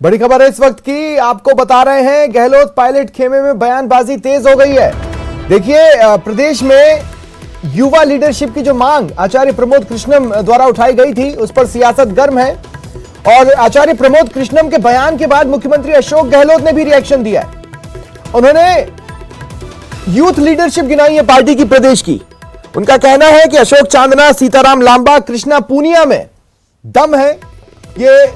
बड़ी खबर है इस वक्त की, आपको बता रहे हैं गहलोत पायलट खेमे में बयानबाजी तेज हो गई है। देखिए, प्रदेश में युवा लीडरशिप की जो मांग आचार्य प्रमोद कृष्णम द्वारा उठाई गई थी, उस पर सियासत गर्म है। और आचार्य प्रमोद कृष्णम के बयान के बाद मुख्यमंत्री अशोक गहलोत ने भी रिएक्शन दिया है। उन्होंने यूथ लीडरशिप गिनाई है पार्टी की प्रदेश की। उनका कहना है कि अशोक चांदना, सीताराम लांबा, कृष्णा पूनिया में दम है। ये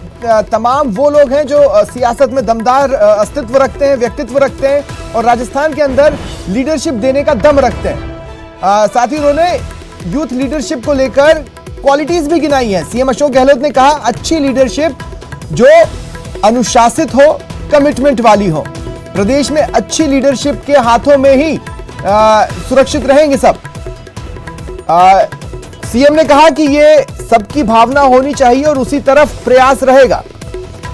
तमाम वो लोग हैं जो सियासत में दमदार अस्तित्व रखते हैं, व्यक्तित्व रखते हैं और राजस्थान के अंदर लीडरशिप देने का दम रखते हैं। साथ ही उन्होंने यूथ लीडरशिप को लेकर क्वालिटीज भी गिनाई है। सीएम अशोक गहलोत ने कहा, अच्छी लीडरशिप जो अनुशासित हो, कमिटमेंट वाली हो। प्रदेश में अच्छी लीडरशिप के हाथों में ही सुरक्षित रहेंगे सब। सीएम ने कहा कि ये सबकी भावना होनी चाहिए और उसी तरफ प्रयास रहेगा।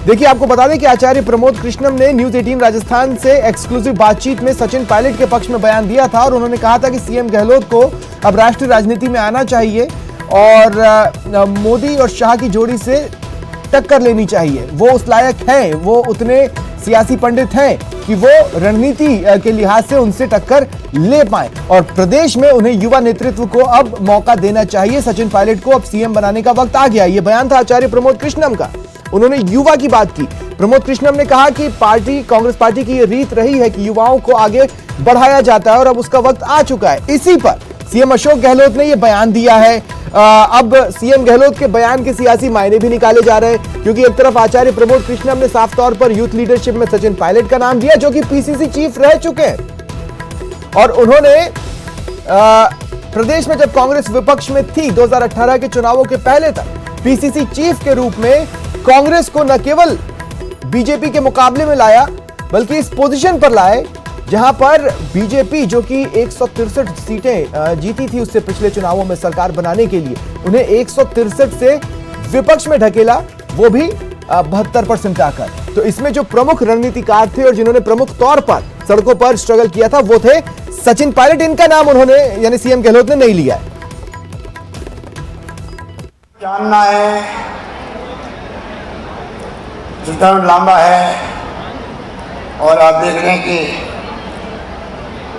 देखिए, आपको बता दें कि आचार्य प्रमोद कृष्णम ने न्यूज 18 राजस्थान से एक्सक्लूसिव बातचीत में सचिन पायलट के पक्ष में बयान दिया था और उन्होंने कहा था कि सीएम गहलोत को अब राष्ट्रीय राजनीति में आना चाहिए और मोदी और शाह की जोड़ी से टक्कर लेनी चाहिए। वो उस लायक हैं, वो उतने सियासी पंडित हैं कि वो रणनीति के लिहाज से उनसे टक्कर ले पाए और प्रदेश में उन्हें युवा नेतृत्व को अब मौका देना चाहिए। सचिन पायलट को अब सीएम बनाने का वक्त आ गया। ये बयान था आचार्य प्रमोद कृष्णम का। उन्होंने युवा की बात की। प्रमोद कृष्णम ने कहा कि कांग्रेस पार्टी की ये रीत रही है कि युवाओं को आगे बढ़ाया जाता है और अब उसका वक्त आ चुका है। इसी पर सीएम अशोक गहलोत ने यह बयान दिया है। अब सीएम गहलोत के बयान के सियासी मायने भी निकाले जा रहे हैं, क्योंकि एक तरफ आचार्य प्रमोद कृष्णम ने साफ तौर पर यूथ लीडरशिप में सचिन पायलट का नाम दिया, जो कि पीसीसी चीफ रह चुके हैं और उन्होंने प्रदेश में जब कांग्रेस विपक्ष में थी 2018 के चुनावों के पहले तक पीसीसी चीफ के रूप में कांग्रेस को न केवल बीजेपी के मुकाबले में लाया, बल्कि इस पोजीशन पर लाए जहां पर बीजेपी, जो कि 163 सीटें जीती थी उससे पिछले चुनावों में सरकार बनाने के लिए, उन्हें 163 से विपक्ष में ढकेला, वो भी 72 पर सिमटाकर। तो इसमें जो प्रमुख रणनीतिकार थे और जिन्होंने प्रमुख तौर पर सड़कों पर स्ट्रगल किया था, वो थे सचिन पायलट। इनका नाम उन्होंने यानी सीएम गहलोत ने नहीं लिया है। जानना है, सीताराम लांबा है और आप देख रहे हैं कि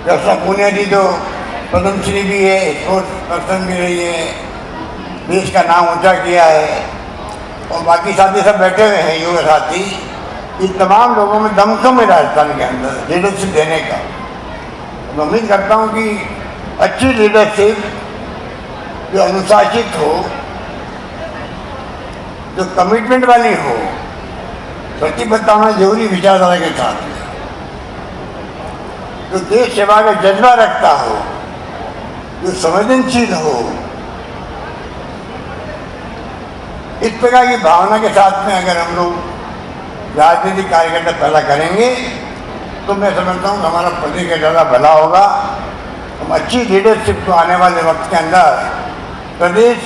कृष्णा पूनिया जी जो पद्मश्री भी है, स्पोर्ट्स पर्सन भी रही है, देश का नाम ऊंचा किया है और बाकी साथी सब बैठे हुए हैं युवा साथी। इन तमाम लोगों में दमखम है राजस्थान के अंदर लीडरशिप देने का। मैं उम्मीद करता हूँ कि अच्छी लीडरशिप जो अनुशासित हो, जो कमिटमेंट वाली हो, प्रतिबद्धता होना जरूरी विचारधारा के साथ में, जो देश सेवा का जज्बा रखता हो, जो संवेदनशील हो, इस प्रकार की भावना के साथ में अगर हम लोग राजनीतिक कार्यकर्ता पैदा करेंगे तो मैं समझता हूँ हमारा प्रदेश का ज़्यादा भला होगा। हम अच्छी लीडरशिप को आने वाले वक्त के अंदर प्रदेश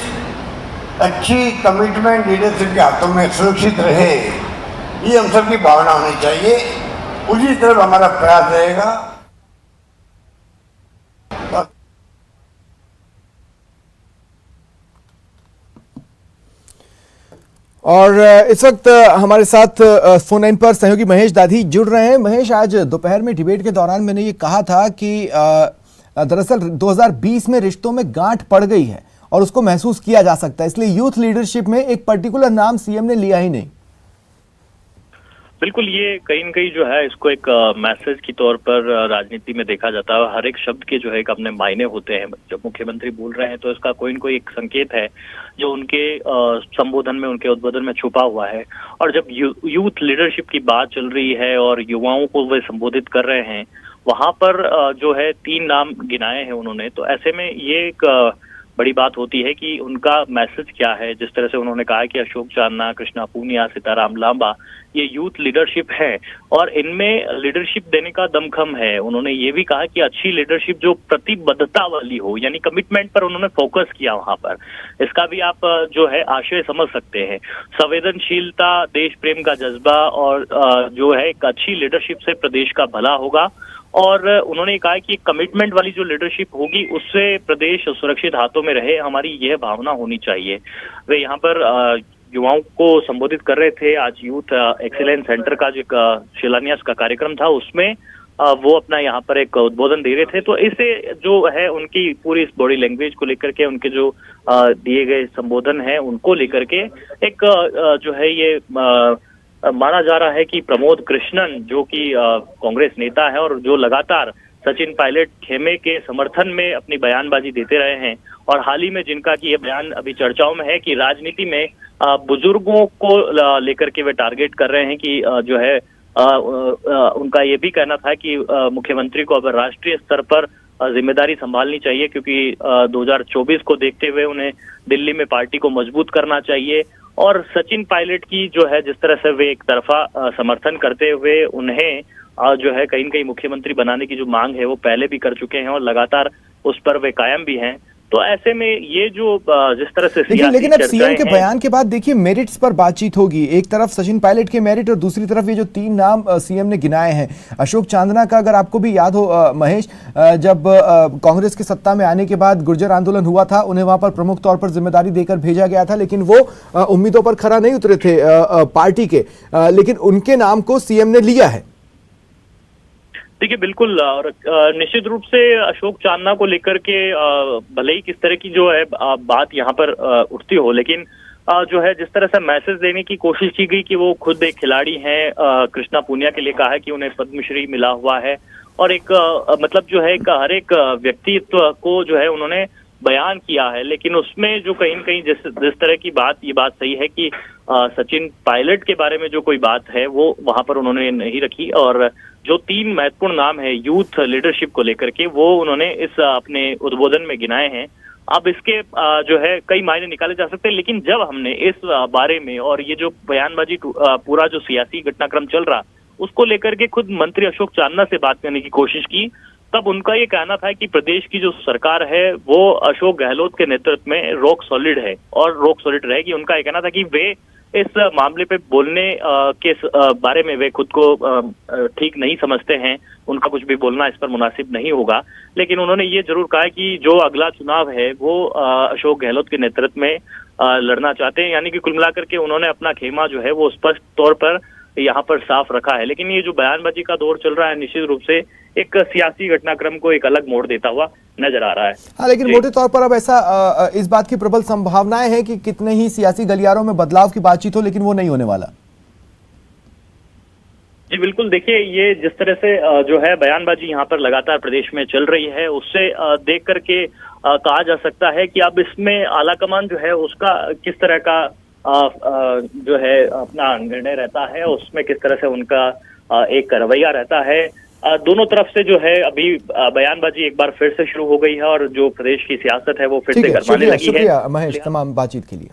अच्छी कमिटमेंट लीडरशिप के हाथों में सुरक्षित रहे, ये हम सबकी भावना होनी चाहिए। उसी तरफ हमारा प्रयास रहेगा। और इस वक्त हमारे साथ फोन लाइन पर सहयोगी महेश दाधी जुड़ रहे हैं। महेश, आज दोपहर में डिबेट के दौरान मैंने ये कहा था कि दरअसल 2020 में रिश्तों में गांठ पड़ गई है और उसको महसूस किया जा सकता है, इसलिए यूथ लीडरशिप में एक पर्टिकुलर नाम सीएम ने लिया ही नहीं। बिल्कुल, ये कहीं न कहीं जो है इसको एक मैसेज की तौर पर राजनीति में देखा जाता है। हर एक शब्द के जो है एक अपने मायने होते हैं। जब मुख्यमंत्री बोल रहे हैं तो इसका कोई न कोई एक संकेत है जो उनके संबोधन में, उनके उद्बोधन में छुपा हुआ है। और जब यूथ लीडरशिप की बात चल रही है और युवाओं को वे संबोधित कर रहे हैं, वहां पर जो है 3 नाम गिनाए हैं उन्होंने। तो ऐसे में ये एक बड़ी बात होती है कि उनका मैसेज क्या है। जिस तरह से उन्होंने कहा कि अशोक चांदना, कृष्णा पूनिया, सीताराम लांबा ये यूथ लीडरशिप है और इनमें लीडरशिप देने का दमखम है। उन्होंने ये भी कहा कि अच्छी लीडरशिप जो प्रतिबद्धता वाली हो, यानी कमिटमेंट पर उन्होंने फोकस किया वहां पर। इसका भी आप जो है आशय समझ सकते हैं। संवेदनशीलता, देश प्रेम का जज्बा और जो है एक अच्छी लीडरशिप से प्रदेश का भला होगा। और उन्होंने कहा कि कमिटमेंट वाली जो लीडरशिप होगी उससे प्रदेश सुरक्षित हाथों में रहे, हमारी यह भावना होनी चाहिए। वे यहाँ पर युवाओं को संबोधित कर रहे थे। आज यूथ एक्सीलेंस सेंटर का जो एक शिलान्यास का कार्यक्रम था उसमें वो अपना यहाँ पर एक उद्बोधन दे रहे थे। तो इसे जो है उनकी पूरी इस बॉडी लैंग्वेज को लेकर के, उनके जो दिए गए संबोधन है उनको लेकर के एक जो है ये माना जा रहा है कि प्रमोद कृष्णन जो कि कांग्रेस नेता है और जो लगातार सचिन पायलट खेमे के समर्थन में अपनी बयानबाजी देते रहे हैं, और हाल ही में जिनका कि ये बयान अभी चर्चाओं में है कि राजनीति में बुजुर्गों को लेकर के वे टारगेट कर रहे हैं कि जो है उनका ये भी कहना था कि मुख्यमंत्री को अब राष्ट्रीय स्तर पर जिम्मेदारी संभालनी चाहिए, क्योंकि 2024 को देखते हुए उन्हें दिल्ली में पार्टी को मजबूत करना चाहिए। और सचिन पायलट की जो है जिस तरह से वे एक तरफा समर्थन करते हुए उन्हें जो है कहीं न कहीं मुख्यमंत्री बनाने की जो मांग है वो पहले भी कर चुके हैं और लगातार उस पर वे कायम भी हैं। तो ऐसे में ये जो जिस तरह से लेकिन अब सीएम के बयान के बाद देखिए मेरिट्स पर बातचीत होगी। एक तरफ सचिन पायलट के मेरिट और दूसरी तरफ ये जो 3 नाम सीएम ने गिनाए हैं। अशोक चांदना का अगर आपको भी याद हो महेश, जब कांग्रेस की सत्ता में आने के बाद गुर्जर आंदोलन हुआ था, उन्हें वहां पर प्रमुख तौर पर जिम्मेदारी देकर भेजा गया था, लेकिन वो उम्मीदों पर खरा नहीं उतरे थे पार्टी के, लेकिन उनके नाम को सीएम ने लिया है। देखिए बिल्कुल, और निश्चित रूप से अशोक चांदना को लेकर के भले ही किस तरह की जो है बात यहाँ पर उठती हो, लेकिन जो है जिस तरह से मैसेज देने की कोशिश की गई कि वो खुद एक खिलाड़ी हैं, कृष्णा पूनिया के लिए कहा है कि उन्हें पद्मश्री मिला हुआ है, और एक मतलब जो है हर एक व्यक्तित्व को जो है उन्होंने बयान किया है। लेकिन उसमें जो कहीं न कहीं जिस तरह की ये बात सही है कि सचिन पायलट के बारे में जो कोई बात है वो वहां पर उन्होंने नहीं रखी, और जो 3 महत्वपूर्ण नाम है यूथ लीडरशिप को लेकर के वो उन्होंने इस अपने उद्बोधन में गिनाए हैं। अब इसके जो है कई मायने निकाले जा सकते हैं, लेकिन जब हमने इस बारे में और ये जो बयानबाजी पूरा जो सियासी घटनाक्रम चल रहा उसको लेकर के खुद मंत्री अशोक चांदना से बात करने की कोशिश की, तब उनका ये कहना था कि प्रदेश की जो सरकार है वो अशोक गहलोत के नेतृत्व में रॉक सॉलिड है और रॉक सॉलिड रहेगी। उनका ये कहना था कि वे इस मामले पे बोलने के बारे में वे खुद को ठीक नहीं समझते हैं, उनका कुछ भी बोलना इस पर मुनासिब नहीं होगा। लेकिन उन्होंने ये जरूर कहा कि जो अगला चुनाव है वो अशोक गहलोत के नेतृत्व में लड़ना चाहते हैं, यानी कि कुल मिलाकर के उन्होंने अपना खेमा जो है वो स्पष्ट तौर पर यहाँ पर साफ रखा है। लेकिन ये जो बयानबाजी का दौर चल रहा है निश्चित रूप से एक सियासी घटनाक्रम को एक अलग मोड़ देता हुआ नजर आ रहा है। हाँ, लेकिन मोटे तौर पर अब ऐसा इस बात की प्रबल संभावनाएं हैं कि कितने ही सियासी गलियारों में बदलाव की बातचीत हो, लेकिन वो नहीं होने वाला। जी बिल्कुल, देखिए ये जिस तरह से जो है बयानबाजी यहाँ पर लगातार प्रदेश में चल रही है उससे देख करके कहा जा सकता है कि अब इसमें आलाकमान जो है उसका किस तरह का जो है अपना निर्णय रहता है, उसमें किस तरह से उनका एक रवैया रहता है। दोनों तरफ से जो है अभी बयानबाजी एक बार फिर से शुरू हो गई है और जो प्रदेश की सियासत है वो फिर से गरमाने लगी है। शुक्रिया महेश तमाम बातचीत के लिए।